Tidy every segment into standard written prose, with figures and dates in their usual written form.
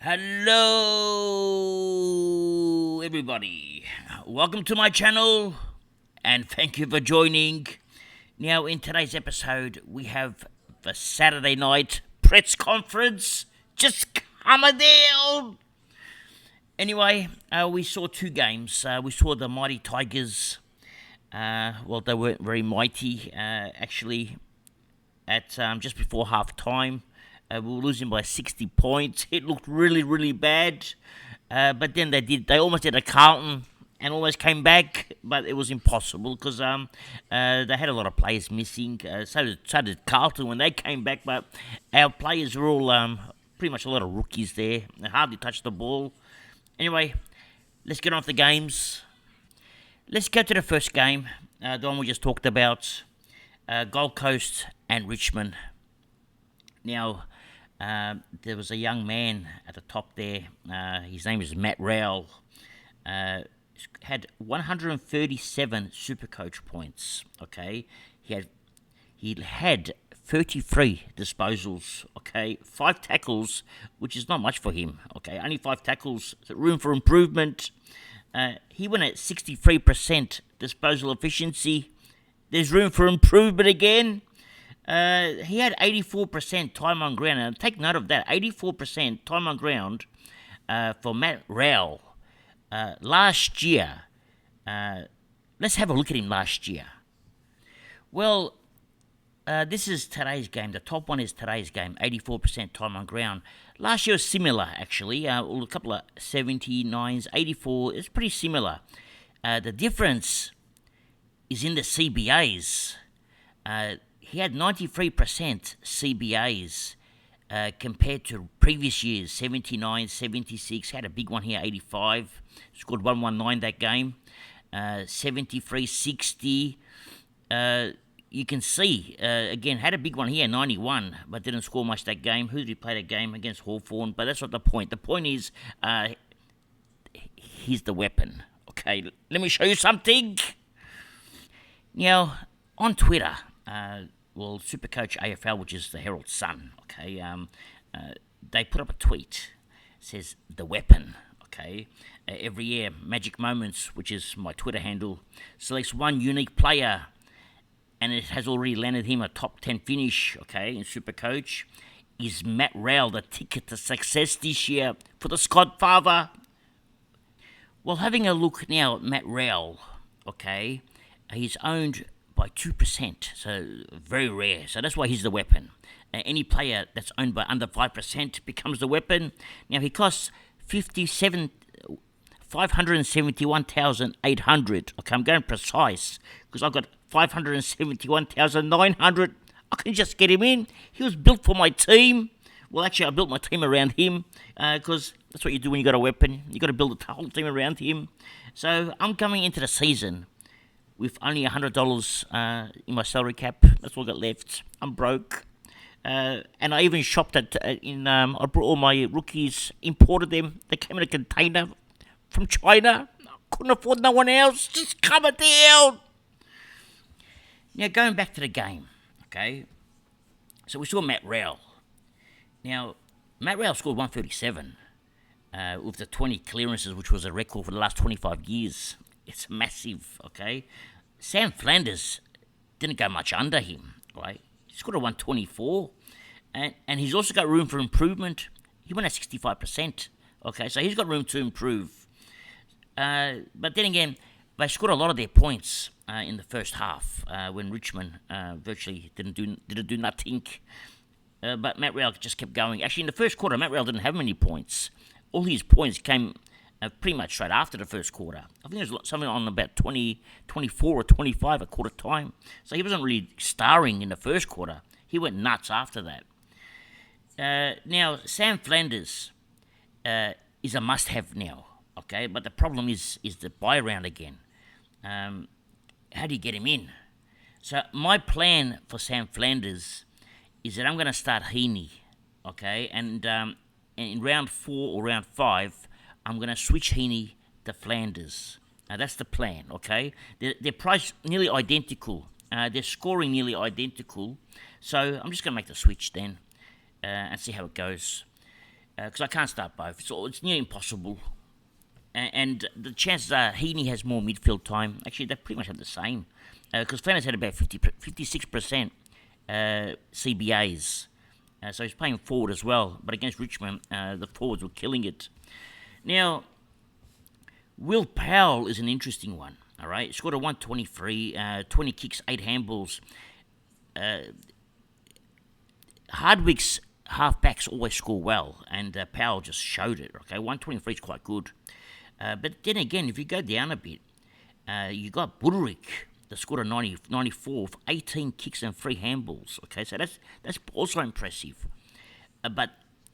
Hello, everybody. Welcome to my channel, and thank you for joining. Now, in today's episode, we have the Saturday night press conference just coming down. Anyway, we saw two games. We saw the mighty Tigers. Well, they weren't very mighty, actually, at just before half time. We were losing by 60 points. It looked really, really bad. But then they almost did a Carlton and almost came back, but it was impossible because they had a lot of players missing. So did Carlton when they came back, but our players were all pretty much a lot of rookies there. They hardly touched the ball. Anyway, let's get on with the games. Let's go to the first game, the one we just talked about, Gold Coast and Richmond. Now, there was a young man at the top there. His name is Matt Rowell. Had 137 Supercoach points. Okay, he had 33 disposals. Okay, 5 tackles, which is not much for him. Okay, only 5 tackles. Room for improvement. He went at 63% disposal efficiency. There's room for improvement again. He had 84% time on ground, and take note of that, 84% time on ground for Matt Rowell. Last year, let's have a look at him last year. Well, this is today's game. The top one is today's game, 84% time on ground. Last year was similar, actually. A couple of 79s, 84. It's pretty similar. The difference is in the CBAs. He had 93% CBAs compared to previous years, 79, 76. Had a big one here, 85. Scored 119 that game. 73, 60. You can see, again, had a big one here, 91, but didn't score much that game. Who did he play that game? Against Hawthorn. But that's not the point. The point is, he's the weapon. Okay, let me show you something. Now, on Twitter, Supercoach AFL, which is the Herald Sun, okay, they put up a tweet. It says, the weapon, okay. Every year, Magic Moments, which is my Twitter handle, selects one unique player, and it has already landed him a top 10 finish, okay, in Supercoach. Is Matt Rowell the ticket to success this year for the Scodfather? Well, having a look now at Matt Rowell, okay, he's owned by 2%, so very rare. So that's why he's the weapon. Any player that's owned by under 5% becomes the weapon. Now, he costs 571,800. Okay, I'm going precise because I've got 571,900. I can just get him in. He was built for my team. Well, actually, I built my team around him because that's what you do when you got a weapon. You got to build the whole team around him. So I'm coming into the season with only $100 in my salary cap. That's all I got left. I'm broke. And I even shopped I brought all my rookies, imported them. They came in a container from China. I couldn't afford no one else. Just come it down. Now, going back to the game, okay. So we saw Matt Rowell. Now, Matt Rowell scored 137 with the 20 clearances, which was a record for the last 25 years. It's massive, okay? Sam Flanders didn't go much under him, right? He's got a 124, and he's also got room for improvement. He went at 65%, okay? So he's got room to improve. But then again, they scored a lot of their points in the first half when Richmond virtually didn't do nothing. But Matt Rowell just kept going. Actually, in the first quarter, Matt Rowell didn't have many points. All his points came pretty much straight after the first quarter. I think there's something on about 24 or 25 at quarter time. So he wasn't really starring in the first quarter. He went nuts after that. Now, Sam Flanders is a must-have now, okay? But the problem is the buy round again. How do you get him in? So my plan for Sam Flanders is that I'm going to start Heaney, okay? And in round 4 or round 5, I'm going to switch Heaney to Flanders. Now, that's the plan, okay? They're priced nearly identical. They're scoring nearly identical. So I'm just going to make the switch then and see how it goes. because I can't start both. So it's near impossible. And the chances are Heaney has more midfield time. Actually, they pretty much have the same. Because Flanders had about 56% CBAs. So he's playing forward as well. But against Richmond, the forwards were killing it. Now, Will Powell is an interesting one. All right, he scored a 123, 20 kicks, 8 handballs. Hardwick's halfbacks always score well, and Powell just showed it. Okay, 123 is quite good. But then again, if you go down a bit, you got Buderick that scored a 94 with 18 kicks and 3 handballs. Okay, so that's also impressive. But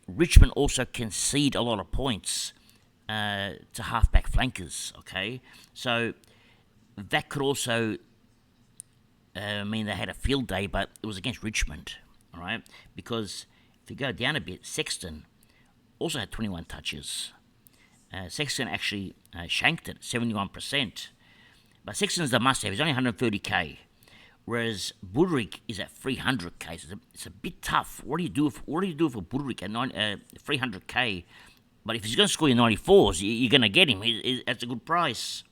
Richmond also concede a lot of points to halfback flankers. Okay, so that could also mean they had a field day, but it was against Richmond. All right, because if you go down a bit, Sexton also had 21 touches. Sexton actually shanked it, 71%. But Sexton's the must-have. He's only 130k, whereas Buderick is at 300k. So it's a bit tough. What do you do for Buderick at 300k? But if he's going to score your 94s, you're going to get him. That's a good price.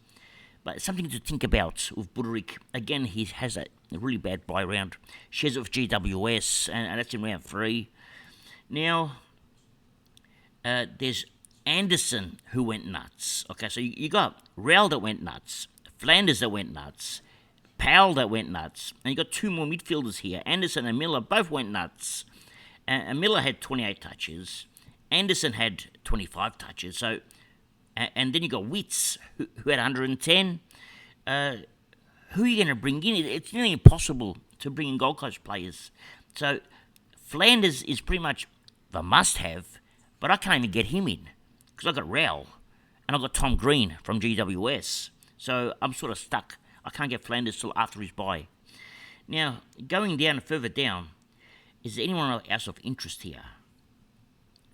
But it's something to think about with Buderick. Again, he has a really bad buy round. Shares it with GWS, and that's in round 3. Now, there's Anderson who went nuts. Okay, so you got Rowell that went nuts, Flanders that went nuts, Powell that went nuts, and you got 2 more midfielders here. Anderson and Miller both went nuts. And Miller had 28 touches. Anderson had 25 touches. So, and then you got Witts who had 110. Who are you going to bring in? It's nearly impossible to bring in Gold Coast players. So Flanders is pretty much the must-have, but I can't even get him in because I've got Rowell and I've got Tom Green from GWS. So I'm sort of stuck. I can't get Flanders till after his bye. Now, going down further down, is there anyone else of interest here?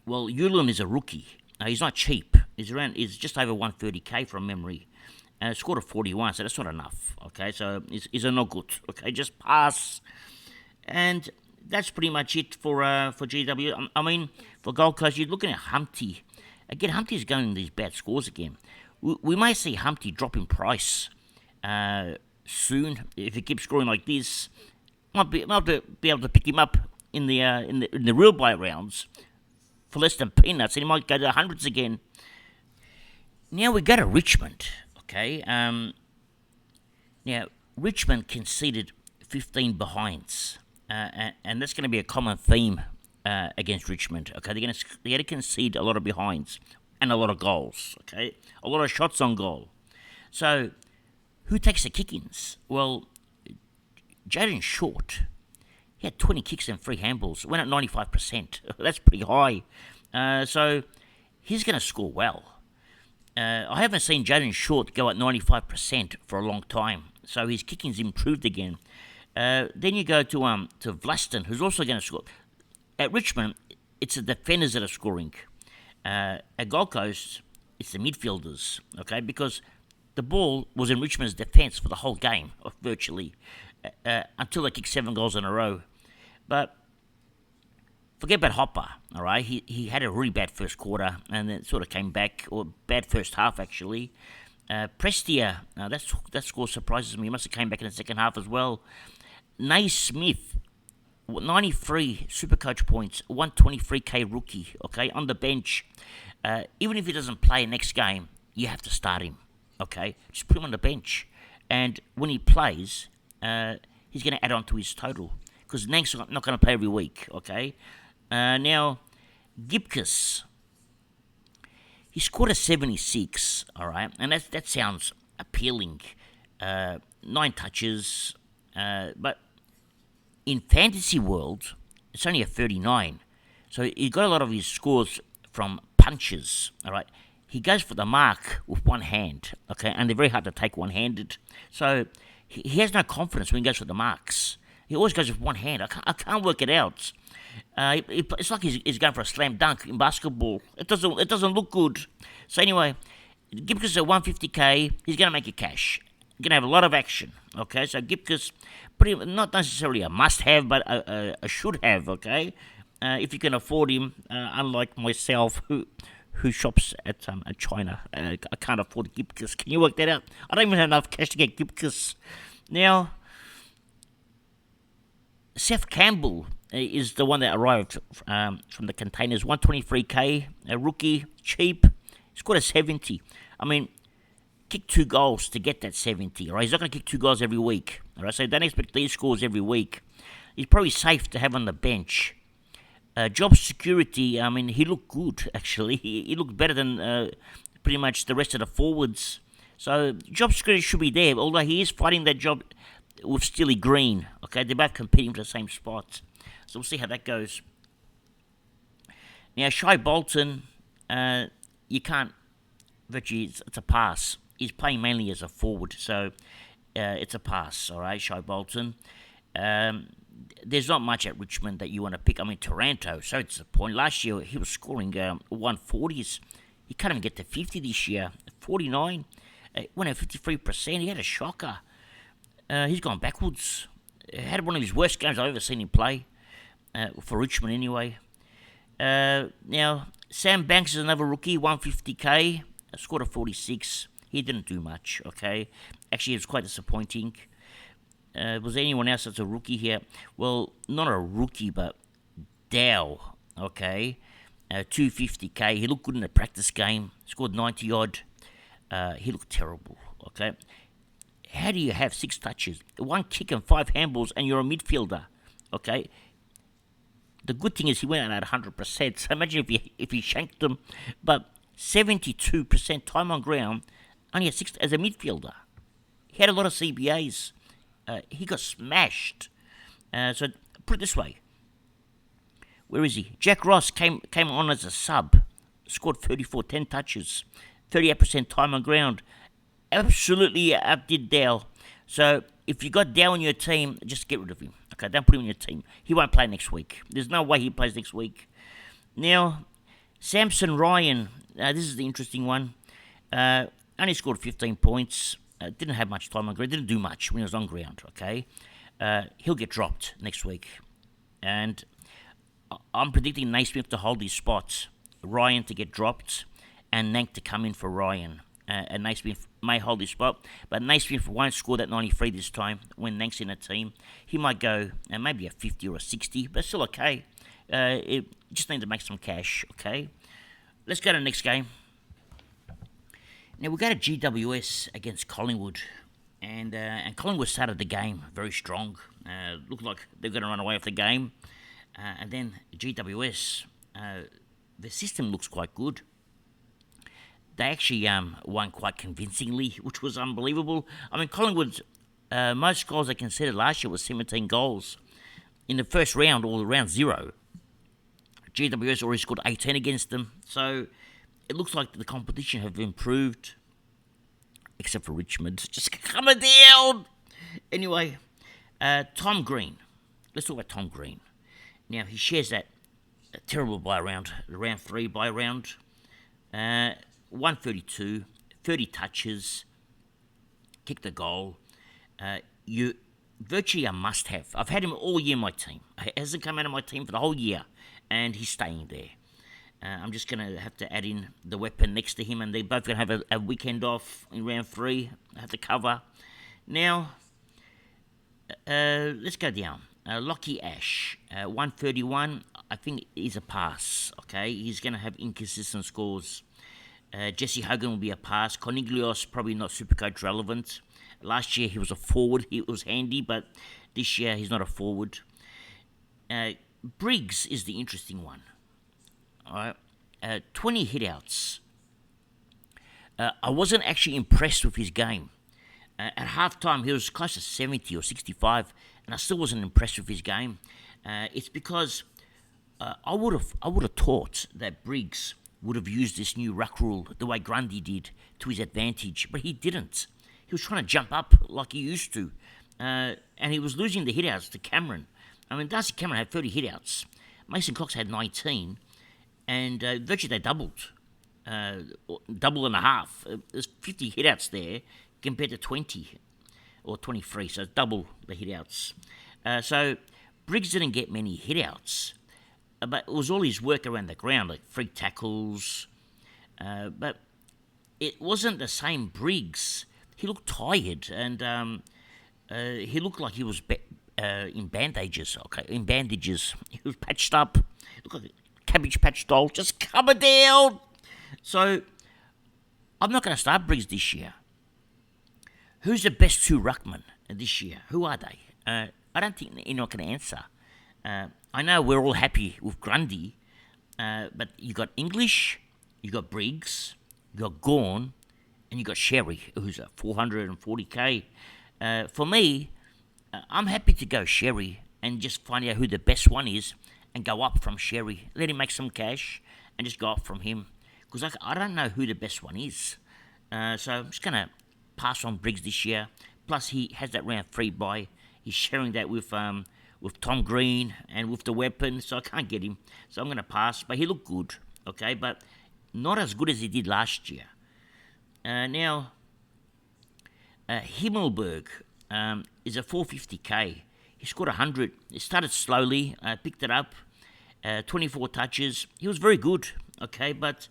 Well, Yulun is a rookie. He's not cheap. He's just over 130k from memory. Scored a 41, so that's not enough. Okay, so he's a no good. Okay, just pass. And that's pretty much it for GW. I mean, for Gold Coast, you're looking at Humpty. Again, Humpty's going these bad scores again. We may see Humpty drop in price soon if he keeps scoring like this. Might be able to pick him up in the real buy rounds for less than peanuts, and he might go to the hundreds again. Now we go to Richmond. Okay. Now Richmond conceded 15 behinds, and that's going to be a common theme against Richmond. Okay, they're going to concede a lot of behinds and a lot of goals. Okay, a lot of shots on goal. So who takes the kick-ins? Well, Jaden Short. He had 20 kicks and 3 handballs. Went at 95%. That's pretty high. So he's going to score well. I haven't seen Jaden Short go at 95% for a long time. So his kicking's improved again. Then you go to Vlaston, who's also going to score. At Richmond, it's the defenders that are scoring. At Gold Coast, it's the midfielders. Okay, because the ball was in Richmond's defence for the whole game, virtually, until they kicked 7 goals in a row. But forget about Hopper, all right? He had a really bad first quarter and then sort of came back, or bad first half, actually. Prestia, that score surprises me. He must have came back in the second half as well. Naismith, 93 Supercoach points, 123k rookie, okay, on the bench. Even if he doesn't play next game, you have to start him, okay? Just put him on the bench. And when he plays, he's going to add on to his total, because Nank's not going to play every week, okay? Now, Gipkus, he scored a 76, all right? And that sounds appealing. 9 touches, but in fantasy world, it's only a 39. So he got a lot of his scores from punches, all right? He goes for the mark with one hand, okay? And they're very hard to take one-handed. So he has no confidence when he goes for the marks. He always goes with one hand. I can't work it out. It's like he's going for a slam dunk in basketball. It doesn't look good. So anyway, Gipkus at 150k. He's going to make it cash. He's going to have a lot of action. Okay, so Gipkus, not necessarily a must-have, but a should-have. Okay, if you can afford him, unlike myself, who shops at China. I can't afford Gipkus. Can you work that out? I don't even have enough cash to get Gipkus. Now, Seth Campbell is the one that arrived from the containers. 123k, a rookie, cheap. He scored a 70. I mean, kick 2 goals to get that 70. Right? He's not going to kick 2 goals every week. All right? So don't expect these scores every week. He's probably safe to have on the bench. Job security, I mean, he looked good, actually. He looked better than pretty much the rest of the forwards. So job security should be there, although he is fighting that job with Steely Green. Okay, they're both competing for the same spot. So we'll see how that goes. Now, Shai Bolton, you can't, virtually, it's a pass. He's playing mainly as a forward, so it's a pass, all right, Shai Bolton. There's not much at Richmond that you want to pick. I mean, Taranto, so it's the point. Last year, he was scoring 140s. He can't even get to 50 this year. 49. Went at 53%. He had a shocker. He's gone backwards. Had one of his worst games I've ever seen him play. For Richmond, anyway. Now, Sam Banks is another rookie. 150k. Scored a 46. He didn't do much, okay? Actually, it was quite disappointing. Was there anyone else that's a rookie here? Well, not a rookie, but Dow, okay? 250k. He looked good in the practice game. Scored 90 odd. He looked terrible, okay? How do you have 6 touches, 1 kick and 5 handballs, and you're a midfielder, okay? The good thing is he went out at 100%. So imagine if he shanked them. But 72% time on ground, only had 6 as a midfielder. He had a lot of CBAs. He got smashed. So put it this way. Where is he? Jack Ross came on as a sub. Scored 34, 10 touches. 38% time on ground. Absolutely outdid Dale. So if you got Dale on your team, just get rid of him. Okay, don't put him on your team. He won't play next week. There's no way he plays next week. Now, Samson Ryan. This is the interesting one. Only scored 15 points. Didn't have much time on ground. Didn't do much when he was on ground, okay? He'll get dropped next week. And I'm predicting Naismith to hold his spots. Ryan to get dropped. And Nank to come in for Ryan. And Naismith may hold his spot. But Naismith won't score that 93 this time when Nank's in a team. He might go maybe a 50 or a 60. But still okay. It just need to make some cash, okay? Let's go to the next game. Now, we go to GWS against Collingwood, and Collingwood started the game very strong. Looked like they're going to run away with the game. And then GWS, the system looks quite good. They actually won quite convincingly, which was unbelievable. I mean, Collingwood, most goals they conceded last year was 17 goals. In the first round, or round 0, GWS already scored 18 against them. So it looks like the competition have improved, except for Richmond. Just coming down. Anyway, Tom Green. Let's talk about Tom Green. Now, he shares that terrible buy round, the round 3 buy round. 132, 30 touches, kicked a goal. You virtually a must-have. I've had him all year in my team. He hasn't come out of my team for the whole year, and he's staying there. I'm just going to have to add in the weapon next to him, and they're both going to have a weekend off in round 3. I have to cover. Now, let's go down. Lockie Ash, 131. I think is a pass, okay? He's going to have inconsistent scores. Jesse Hogan will be a pass. Cornelius, probably not Supercoach relevant. Last year, he was a forward. He was handy, but this year, he's not a forward. Briggs is the interesting one. All right, 20 hitouts. I wasn't actually impressed with his game. At halftime, he was close to 70 or 65, and I still wasn't impressed with his game. It's because I would have thought that Briggs would have used this new ruck rule the way Grundy did to his advantage, but he didn't. He was trying to jump up like he used to, and he was losing the hitouts to Cameron. I mean, Darcy Cameron had 30 hitouts. Mason Cox had 19. And virtually they doubled. Double and a half. There's 50 hitouts there compared to 20 or 23, so double the hitouts. So Briggs didn't get many hitouts. but it was all his work around the ground, like free tackles. But it wasn't the same Briggs. He looked tired, and he looked like he was in bandages. Okay, in bandages. He was patched up. Looked like a Cabbage Patch doll, just coming down. So I'm not going to start Briggs this year. Who's the best two ruckmen this year? Who are they? I don't think you're not going to answer. I know we're all happy with Grundy, but you got English, you got Briggs, you got Gawn, and you got Sherry, who's at 440k. For me, I'm happy to go Sherry and just find out who the best one is and go up from Sherry. Let him make some cash and just go up from him. Because I don't know who the best one is. So I'm just going to pass on Briggs this year. Plus, he has that round free buy. He's sharing that with Tom Green and with the weapon, so I can't get him. So I'm going to pass. But he looked good, okay? But not as good as he did last year. Now, Himmelberg is a 450k. He scored 100. He started slowly, picked it up, 24 touches. He was very good, okay? But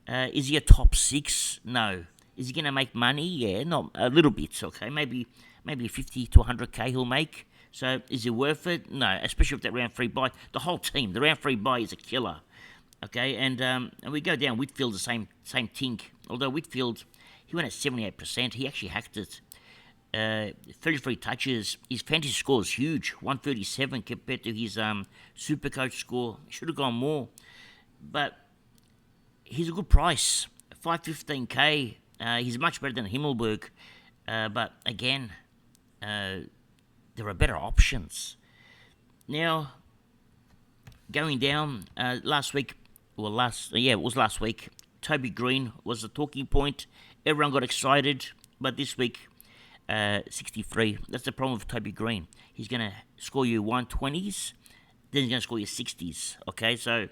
is he a top 6? No. Is he going to make money? Yeah, not a little bit, okay? Maybe 50 to 100k he'll make. So is it worth it? No, especially with that round free buy. The whole team, the round free buy is a killer, okay? And we go down Whitfield, the same thing. Although Whitfield, he went at 78%. He actually hacked it. 33 touches. His fantasy score is huge, 137 compared to his Supercoach score. Should have gone more, but he's a good price, 515k. He's much better than Himmelberg, but again, there are better options. Now, going down last week. It was last week. Toby Green was the talking point. Everyone got excited, but this week, 63. That's the problem with Toby Green. He's going to score you 120s, then he's going to score you 60s. Okay, so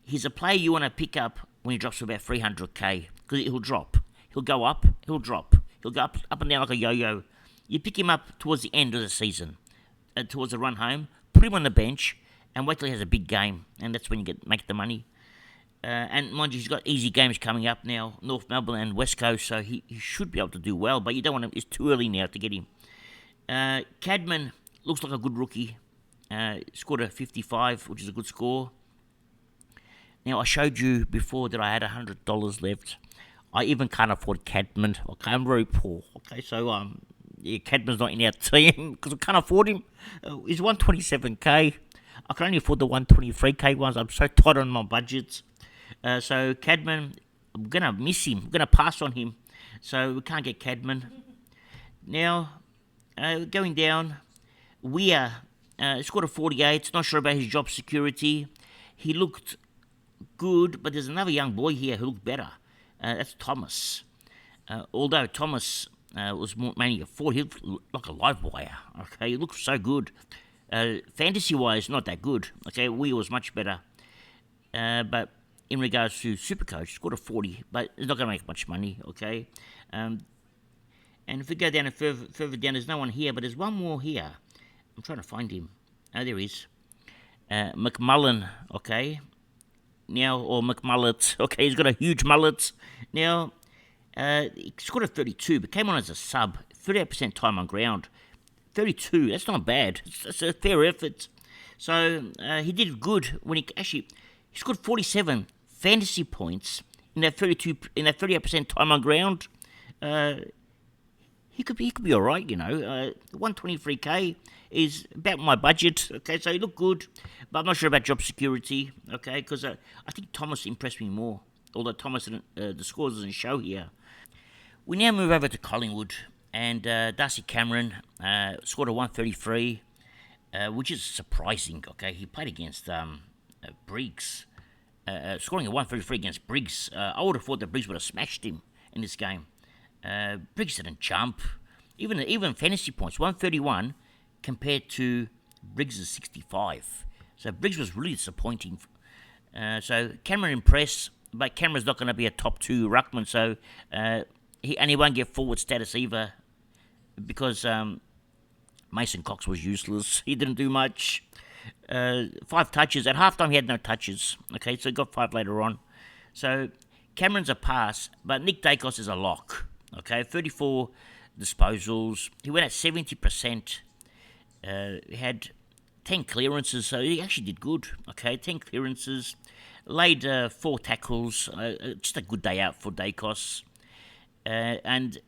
he's a player you want to pick up when he drops to about 300k, because he'll drop. He'll go up, he'll drop. He'll go up and down like a yo-yo. You pick him up towards the end of the season, towards the run home, put him on the bench, and wait till he has a big game, and that's when you make the money. And mind you, he's got easy games coming up now, North Melbourne and West Coast, so he should be able to do well, but you don't want him. It's too early now to get him. Cadman looks like a good rookie. Scored a 55, which is a good score. Now, I showed you before that I had $100 left. I even can't afford Cadman. Okay, I'm very poor. Okay, so Cadman's not in our team because I can't afford him. He's 127k. I can only afford the 123k ones. I'm so tight on my budgets. So Cadman, I'm going to miss him. I'm going to pass on him. So we can't get Cadman. Now, going down, Weir scored a 48. Not sure about his job security. He looked good, but there's another young boy here who looked better. That's Thomas. Although Thomas was mainly a 4, he looked like a live wire. Okay, he looked so good. Fantasy-wise, not that good. Okay, Weir was much better. But in regards to Supercoach, scored a 40, but it's not going to make much money, okay? And if we go down and further down, there's no one here, but there's one more here. I'm trying to find him. Oh, there he is. McMullen, okay? Now, or McMullet, okay, he's got a huge mullet. Now, he scored a 32, but came on as a sub, 38% time on ground. 32, that's not bad. That's a fair effort. So, he did good when he scored 47 fantasy points in that 38% time on ground. He could be all right, you know. 123k is about my budget. Okay, so he looked good, but I'm not sure about job security. Okay, because I think Thomas impressed me more. Although Thomas the scores doesn't show here. We now move over to Collingwood, and Darcy Cameron scored a 133, which is surprising. Okay, he played against Briggs, scoring a 133 against Briggs. I would have thought that Briggs would have smashed him in this game. Briggs didn't jump. Even fantasy points, 131 compared to Briggs' 65. So Briggs was really disappointing. So Cameron impressed, but Cameron's not going to be a top 2 ruckman, so he won't get forward status either because Mason Cox was useless. He didn't do much. 5 touches. At halftime, he had no touches. Okay, so he got 5 later on. So Cameron's a pass, but Nick Dacos is a lock. Okay, 34 disposals. He went at 70%. He had 10 clearances, so he actually did good. Okay, 10 clearances. Laid 4 tackles. Just a good day out for Dacos. And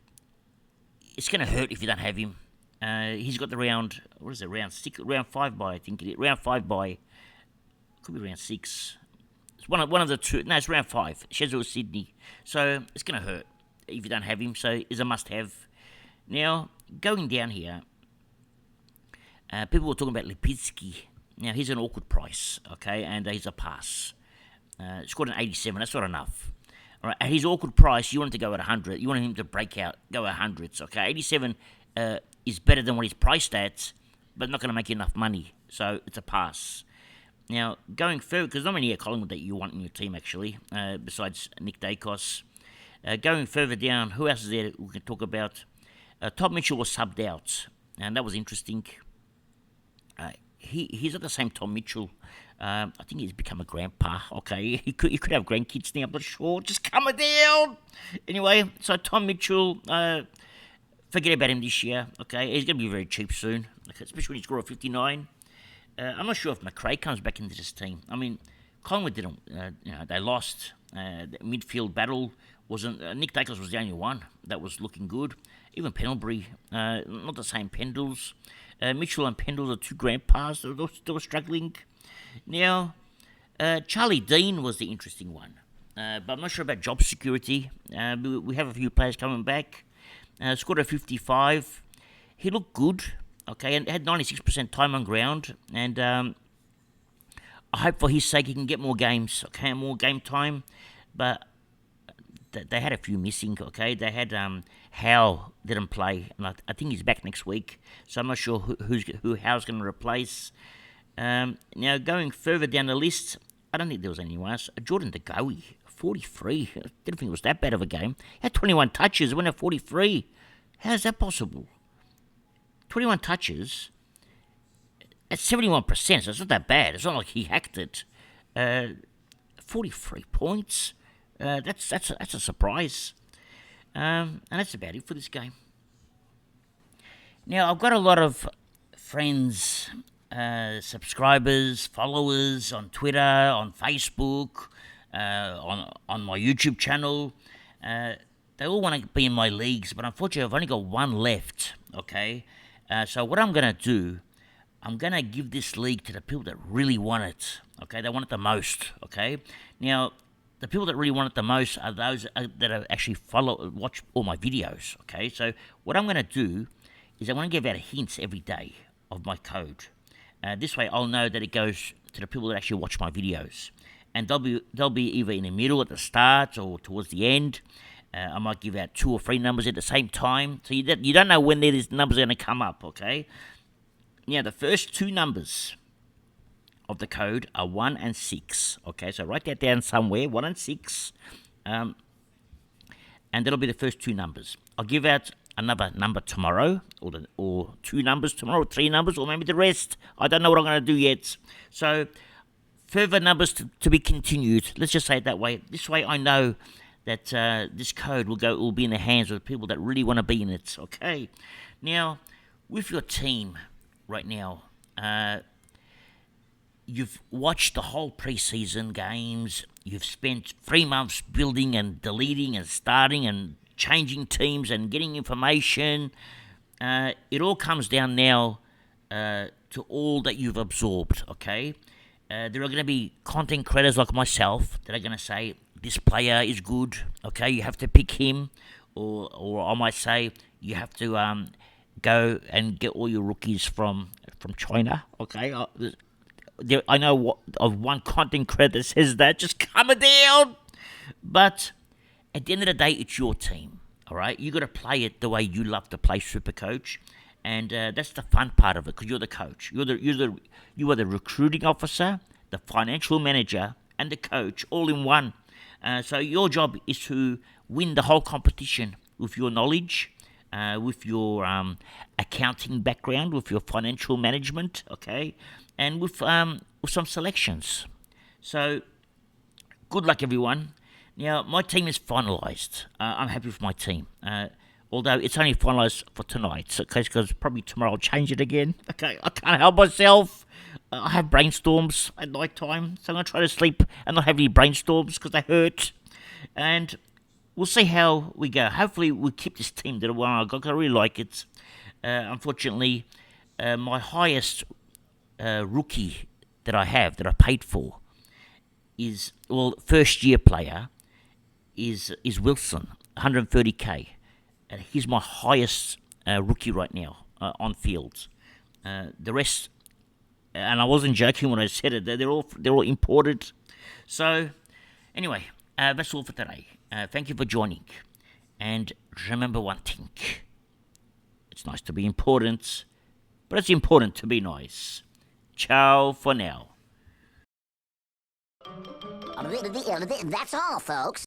it's going to hurt if you don't have him. He's got the round, what is it, round 5 bye, I think it is. Round 5 bye. Could be round 6. It's one of the two. No, it's round 5. Sheffield Sydney. So it's going to hurt if you don't have him. So it's a must-have. Now, going down here, people were talking about Lipinski. Now, he's an awkward price, okay, and he's a pass. Scored an 87. That's not enough. All right, at his awkward price, you want him to go at 100. You want him to break out, go at 100s, okay? 87 is better than what he's priced at, but not going to make you enough money. So it's a pass. Now, going further, because not many Collingwood that you want in your team, actually, besides Nick Dacos. Going further down, who else is there we can talk about? Tom Mitchell was subbed out, and that was interesting. He's not the same Tom Mitchell. I think he's become a grandpa. Okay, he could have grandkids now. I'm not sure. Just coming down. Anyway, so Tom Mitchell, forget about him this year. Okay, he's going to be very cheap soon. Okay, especially when he scored a 59. I'm not sure if McRae comes back into this team. I mean, Collingwood didn't. They lost. The midfield battle wasn't. Nick Dacos was the only one that was looking good. Even Pendlebury, not the same Pendles. Mitchell and Pendle are 2 grandpas. They were struggling. Now, Charlie Dean was the interesting one. But I'm not sure about job security. We have a few players coming back. Scored a 55. He looked good. Okay, and had 96% time on ground. And I hope for his sake he can get more games. Okay, more game time. But they had a few missing. Okay, they had Howe didn't play, and I think he's back next week. So I'm not sure who Howe's going to replace. Now, going further down the list, I don't think there was anyone else. Jordan De Goey, 43. I didn't think it was that bad of a game. He had 21 touches, went at 43. How is that possible? 21 touches at 71%, so it's not that bad. It's not like he hacked it. 43 points. That's a surprise. And that's about it for this game. Now, I've got a lot of friends, subscribers, followers on Twitter, on Facebook, on my YouTube channel. They all want to be in my leagues, but unfortunately I've only got one left, okay? So what I'm going to do, I'm going to give this league to the people that really want it, okay? They want it the most, okay? Now, the people that really want it the most are those that actually watch all my videos, okay? So what I'm going to do is I'm going to give out hints every day of my code. This way I'll know that it goes to the people that actually watch my videos. And they'll be either in the middle at the start or towards the end. I might give out 2 or 3 numbers at the same time. So you don't know when these numbers are going to come up, okay? Now, the first 2 numbers of the code are 1 and 6. Okay, so write that down somewhere, 1 and 6. And that'll be the first 2 numbers. I'll give out another number tomorrow, or 2 numbers tomorrow, 3 numbers, or maybe the rest. I don't know what I'm going to do yet. So, further numbers to be continued. Let's just say it that way. This way I know that this code will be in the hands of the people that really want to be in it. Okay. Now, with your team right now, you've watched the whole preseason games. You've spent 3 months building and deleting and starting and changing teams and getting information. It all comes down now to all that you've absorbed, okay? There are going to be content creators like myself that are going to say, this player is good, okay? You have to pick him. Or I might say, you have to go and get all your rookies from China, okay? I know of one content creator that says that. Just calm it down. But at the end of the day, it's your team, all right? You got to play it the way you love to play Supercoach, and that's the fun part of it because you're the coach. You are the recruiting officer, the financial manager, and the coach all in one. So your job is to win the whole competition with your knowledge, with your accounting background, with your financial management, okay, and with some selections. So, good luck, everyone. Now, my team is finalised. I'm happy with my team. Although it's only finalised for tonight, okay, because probably tomorrow I'll change it again. Okay, I can't help myself. I have brainstorms at night time, so I'm going to try to sleep and not have any brainstorms because they hurt. And we'll see how we go. Hopefully, we'll keep this team that I got. I really like it. Unfortunately, my highest rookie that I paid for, is, well, first year player is Wilson, 130k. And he's my highest rookie right now on fields. The rest, and I wasn't joking when I said it, they're all imported. So, anyway, that's all for today. Thank you for joining. And remember one thing. It's nice to be important, but it's important to be nice. Ciao for now. That's all, folks.